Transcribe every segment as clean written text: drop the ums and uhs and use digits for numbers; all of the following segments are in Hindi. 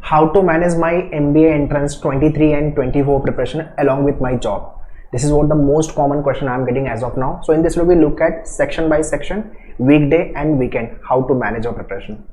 how to manage my MBA entrance 23 and 24 preparation along with my job. This is what the most common question I am getting as of now. So in this video we look at section by section, weekday and weekend, how to manage your preparation.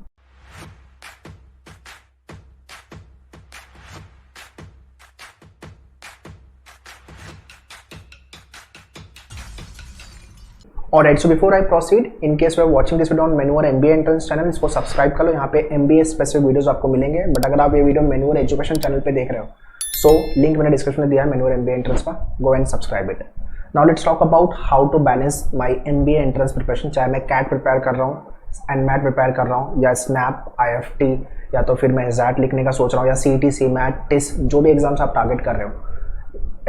Alright, so before I proceed, in case you are watching this video on मेनू और MBA एंट्रेंस चैनल, इसको सब्सक्राइब कर लो. यहाँ पे MBA स्पेसिफिक वीडियोस आपको मिलेंगे. बट अगर आप ये वीडियो मेनू और एजुकेशन चैनल पे देख रहे हो, सो लिंक मैंने डिस्क्रिप्शन में दिया है मेनू और MBA एंट्रेंस का. Go and subscribe it. Now let's talk about how to balance my MBA entrance preparation. चाहे मैं कैट प्रिपेयर कर रहा हूँ, एनमैट प्रिपेयर कर रहा हूँ, या स्नैप, IFT, या तो फिर मैं एग्जैट लिखने का सोच रहा हूँ, या CET, CMAT, टिस, जो भी एग्जाम्स आप टारगेट कर रहे हो,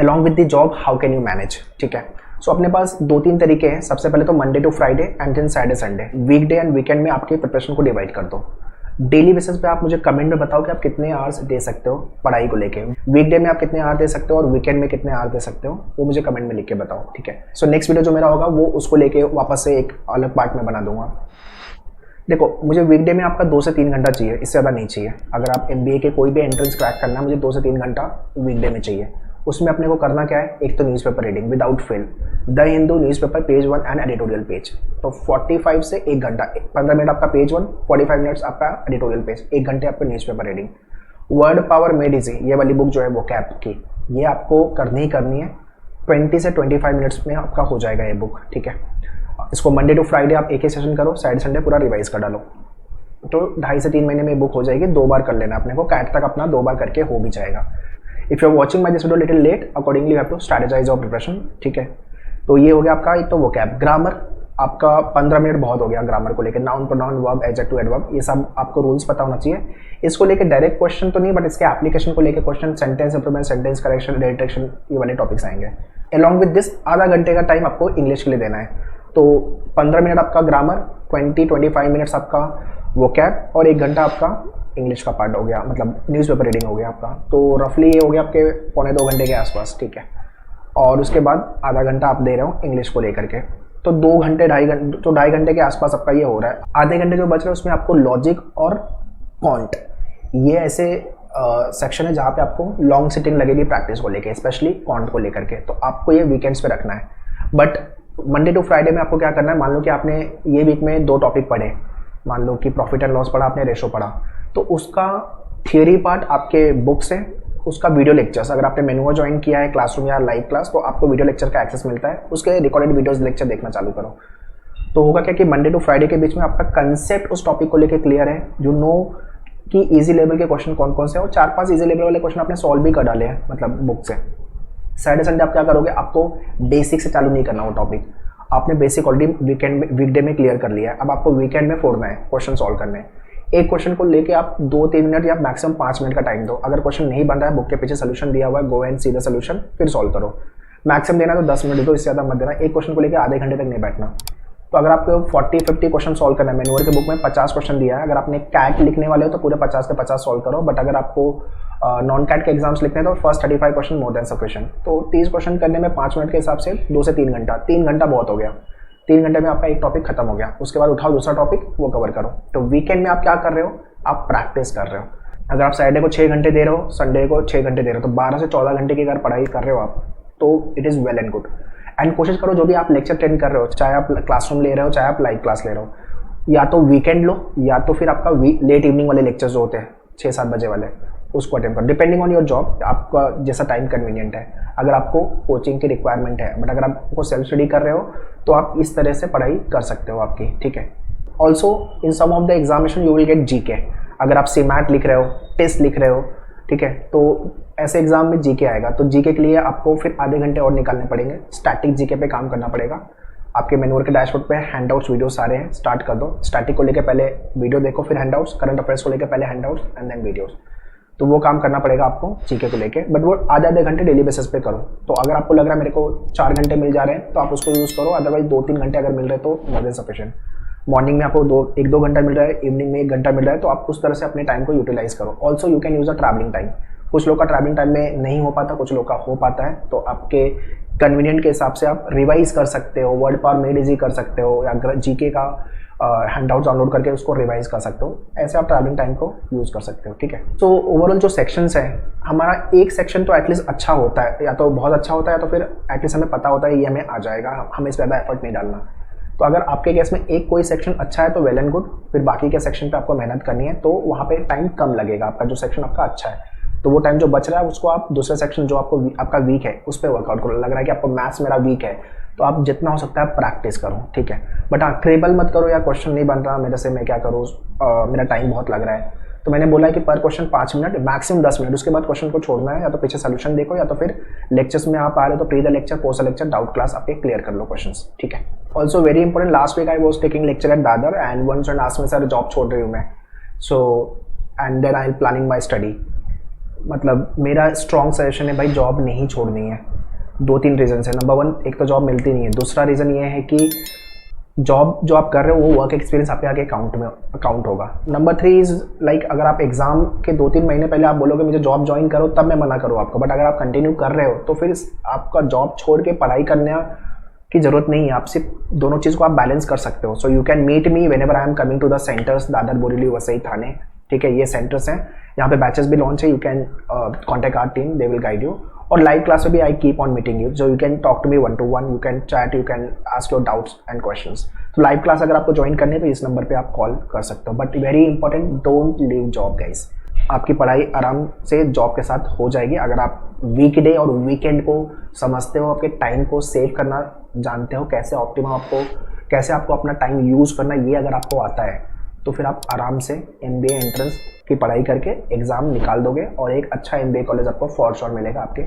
along with the job how can you manage. ठीक है, सो अपने पास दो तीन तरीके हैं. सबसे पहले तो Monday to Friday and then Saturday Sunday. Weekday and weekend में आपके प्रिपरेशन को डिवाइड कर दो. डेली बेसिस पे आप मुझे कमेंट में बताओ कि आप कितने आवर्स दे सकते हो पढ़ाई को लेके. वीकडे में आप कितने आवर दे सकते हो और वीकेंड में कितने आवर दे सकते हो, वो मुझे कमेंट में लिख के बताओ. ठीक है, सो नेक्स्ट वीडियो जो मेरा होगा वो उसको लेके वापस से एक अलग पार्ट में बना दूंगा. देखो, मुझे वीकडे में आपका 2 से 3 घंटा चाहिए, इससे ज़्यादा नहीं चाहिए. अगर आप MBA के कोई भी एंट्रेंस क्रैक करना है, मुझे 2 से 3 घंटा वीकडे में चाहिए. उसमें अपने को करना क्या है, एक तो newspaper reading without fail, the Hindu newspaper page 1 and editorial page. तो 45 से 1 घंटा, 15 मिनट आपका पेज 1, 45 मिनट्स आपका एडिटोरियल पेज, 1 घंटे आपका newspaper reading. Word power made easy, ये वाली बुक जो है वो कैप की, ये आपको करनी ही करनी है. 20 से 25 मिनट्स में आपका हो जाएगा ये बुक. ठीक है, इसको मंडे टू फ्राइडे आप एक ही सेशन करो, सैटरडे संडे पूरा रिवाइज कर डालो, तो 2.5 से 3 महीने में बुक हो जाएगी. 2 बार कर लेना अपने को, कैट तक अपना 2 बार करके हो भी जाएगा. If you are watching my this video little late, accordingly you have to strategise your preparation. ठीक है, तो ये हो गया आपका एक तो वोकैब. ग्रामर आपका 15 मिनट बहुत हो गया ग्रामर को लेकर. Noun, pronoun, verb, adjective, adverb, ये सब आपको रूल्स पता होना चाहिए. इसको लेकर डायरेक्ट क्वेश्चन तो नहीं, बट इसके एप्लीकेशन को लेकर question, sentence improvement, sentence correction, detection, ये वाले टॉपिक्स आएंगे. अलॉन्ग विद दिस आधा घंटे का टाइम आपको इंग्लिश के लिए देना है. तो 15 मिनट आपका ग्रामर, 20-25 मिनट्स आपका वोकैब और 1 घंटा आपका इंग्लिश का पार्ट हो गया, मतलब न्यूज़पेपर रीडिंग हो गया आपका. तो रफली ये हो गया आपके 1.25 घंटे के आसपास. ठीक है, और उसके बाद आधा घंटा आप दे रहे हो इंग्लिश को लेकर के, तो 2 घंटे, 2.5 घंटे, तो 2.5 घंटे के आसपास आपका ये हो रहा है. आधे घंटे जो बच रहे हैं उसमें आपको लॉजिक और कॉन्ट, ये ऐसे सेक्शन है जहाँ पे आपको लॉन्ग सिटिंग लगेगी प्रैक्टिस को लेकर, स्पेशली कॉन्ट को लेकर के. तो आपको ये वीकेंड्स पे रखना है. बट मंडे टू फ्राइडे में आपको क्या करना है, मान लो कि आपने ये वीक में 2 टॉपिक पढ़े, मान लो कि प्रॉफिट एंड लॉस पढ़ा आपने, रेशो पढ़ा, तो उसका थियरी पार्ट आपके बुक से, उसका वीडियो लेक्चर्स, अगर आपने मेनू ज्वाइन किया है क्लासरूम या लाइव क्लास, तो आपको वीडियो लेक्चर का एक्सेस मिलता है. उसके रिकॉर्डेड वीडियोस लेक्चर देखना चालू करो. तो होगा क्या कि मंडे टू फ्राइडे के बीच में आपका कंसेप्ट उस टॉपिक को लेकर क्लियर है. यू नो कि इजी लेवल के क्वेश्चन कौन कौन से हैं, और 4-5 इजी लेवल वाले क्वेश्चन आपने सॉल्व भी कर डाले हैं, मतलब बुक से. सैटरडे संडे आप क्या करोगे, आपको बेसिक से चालू नहीं करना वो टॉपिक. आपने बेसिक ऑलरेडी वीकडे में क्लियर कर लिया है. अब आपको वीकेंड में फोड़ना है, क्वेश्चन सॉल्व करने हैं. एक क्वेश्चन को लेके आप 2-3 मिनट या मैक्सिमम 5 मिनट का टाइम दो. अगर क्वेश्चन नहीं बन रहा है, बुक के पीछे सोल्यूशन दिया हुआ है, go and see the solution, फिर सॉल्व करो. मैक्सिमम देना तो 10 मिनट दो, इससे ज़्यादा मत देना. एक क्वेश्चन को लेकर आधे घंटे तक नहीं बैठना. तो अगर आपको 40-50 क्वेश्चन सॉल्व करना है, मैनुअल के बुक में 50 क्वेश्चन दिया है, अगर आपने कैट लिखने वाले हो तो पूरे 50 के 50 सॉल्व करो. बट अगर आपको नॉन कैट के एग्जाम्स लिखने हैं तो first 35 question more than sufficient. तो 30 क्वेश्चन करने में 5 मिनट के हिसाब से 2 से 3 घंटा. 3 घंटा बहुत हो गया. 3 घंटे में आपका एक टॉपिक खत्म हो गया. उसके बाद उठाओ दूसरा टॉपिक, वो कवर करो. तो वीकेंड में आप क्या कर रहे हो, आप प्रैक्टिस कर रहे हो. अगर आप सैटरडे को 6 घंटे दे रहे हो, संडे को 6 घंटे दे रहे हो, तो 12 से 14 घंटे की अगर पढ़ाई कर रहे हो आप, तो it is well and good. And कोशिश करो जो भी आप लेक्चर अटेंड कर रहे हो, चाहे आप क्लासरूम ले रहे हो, चाहे आप लाइव क्लास ले रहे हो, या तो वीकेंड लो, या तो फिर आपका लेट इवनिंग वाले लेक्चर्स जो होते हैं 6-7 बजे वाले, उसको अटेंड करो. डिपेंडिंग ऑन योर जॉब, आपका जैसा टाइम कन्वीनियंट है. अगर आपको कोचिंग की रिक्वायरमेंट है, बट अगर आपको सेल्फ स्टडी कर रहे हो तो आप इस तरह से पढ़ाई कर सकते हो आपकी. ठीक है, also in some of the examination you will get GK. अगर आप CMAT लिख रहे हो, टेस्ट लिख रहे हो, ठीक है, तो ऐसे एग्जाम में GK आएगा. तो GK के लिए आपको फिर आधे घंटे और निकालने पड़ेंगे. स्टैटिक GK पे काम करना पड़ेगा. आपके मेनू के डैशबोर्ड पे हैंडआउट्स वीडियो सारे हैं, स्टार्ट कर दो. स्टैटिक को लेकर पहले वीडियो देखो, फिर हैंडआउट्स. करंट अफेयर्स को लेकर पहले हैंडआउट्स एंड देन वीडियोस. तो वो काम करना पड़ेगा आपको GK को लेके, बट वो आधे घंटे डेली बेसिस पे करो. तो अगर आपको लग रहा है मेरे को 4 घंटे मिल जा रहे हैं, तो आप उसको यूज़ करो. अदरवाइज 2-3 घंटे अगर मिल रहे तो मोर देन सफिशिएंट. मॉर्निंग में आपको 1-2 घंटा मिल रहा है, इवनिंग में 1 घंटा मिल रहा है, तो आप उस तरह से अपने टाइम को यूटिलाइज करो. Also you can use a travelling time. कुछ लोग का ट्रैवलिंग टाइम में नहीं हो पाता, कुछ लोग का हो पाता है. तो आपके कन्वीनियंट के हिसाब से आप रिवाइज कर सकते हो, वर्ड पावर मेड इजी कर सकते हो, या GK का हैंडआउट डाउनलोड करके उसको रिवाइज कर सकते हो। ऐसे आप ट्रैवलिंग टाइम को यूज़ कर सकते हो, ठीक है। तो ओवरऑल जो सेक्शंस है, हमारा एक सेक्शन तो एटलीस्ट अच्छा होता है, या तो बहुत अच्छा होता है, या तो फिर एटलीस्ट हमें पता होता है ये हमें आ जाएगा, हमें इस पर ज़्यादा एफर्ट नहीं डालना। तो अगर आपके केस में एक कोई सेक्शन अच्छा है तो वेल एंड गुड, फिर बाकी के सेक्शन पे आपको मेहनत करनी है, तो वहाँ पे टाइम कम लगेगा। आपका जो सेक्शन आपका अच्छा है, तो वो टाइम जो बच रहा है उसको आप दूसरे सेक्शन जो आपको आपका वीक है उस पर वर्कआउट करो। लग रहा है कि आपको मैथ्स मेरा वीक है, तो आप जितना हो सकता है प्रैक्टिस करो, ठीक है। बट हाँ, क्रेबल मत करो या क्वेश्चन नहीं बन रहा मेरे से, मैं क्या करूँ, मेरा टाइम बहुत लग रहा है। तो मैंने बोला है कि पर क्वेश्चन 5 मिनट, मैक्सिमम 10 मिनट, उसके बाद क्वेश्चन को छोड़ना है, या तो पीछे सोल्यूशन देखो, या तो फिर लेक्चर्स में आप आ रहे हो तो pre the lecture, post the lecture, doubt class आपके क्लियर कर लो क्वेश्चंस, ठीक है। Also very important, last week I was taking lecture at Dadar and one student asked me sir job छोड़ रही हूँ मैं, so and then I am planning my study. मतलब मेरा स्ट्रॉन्ग सजेशन है भाई, जॉब नहीं छोड़नी है। 2-3 रीजन है। नंबर 1, एक तो जॉब मिलती नहीं है। दूसरा रीज़न ये है कि जॉब जो आप कर रहे हो वो वर्क एक्सपीरियंस आपके आगे अकाउंट होगा। नंबर 3 इज़ लाइक, अगर आप एग्जाम के 2-3 महीने पहले आप बोलोगे मुझे जॉब ज्वाइन करो, तब मैं मना करूँ आपको। बट अगर आप कंटिन्यू कर रहे हो तो फिर आपका जॉब छोड़ के पढ़ाई करने की ज़रूरत नहीं है। आप सिर्फ दोनों चीज़ को आप बैलेंस कर सकते हो। So you can meet me whenever I am coming to the centres, Dadar, Borivali, Vasai, Thane, ठीक है। ये सेंटर्स हैं, यहाँ पे बैचेस भी लॉन्च है। You can contact our team, they will guide you. और लाइव क्लास में भी I keep on meeting you, so you can talk to me 1-to-1, you can chat, you can ask your doubts and questions. तो लाइव क्लास अगर आपको ज्वाइन करनी है तो इस नंबर पे आप कॉल कर सकते हो। But very important, don't leave job guys. आपकी पढ़ाई आराम से जॉब के साथ हो जाएगी अगर आप वीकडे और वीकेंड को समझते हो, आपके टाइम को सेव करना जानते हो, कैसे आपको अपना टाइम यूज़ करना, ये अगर आपको आता है तो फिर आप आराम से MBA एंट्रेंस की पढ़ाई करके एग्जाम निकाल दोगे और एक अच्छा MBA कॉलेज आपको फॉर श्योर मिलेगा आपके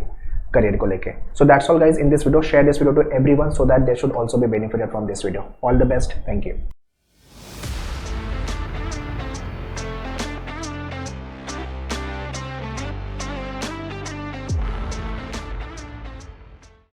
करियर को लेके। So that's all guys in this video. Share this video to everyone so that they should also be benefited from this video. All the best, thank you.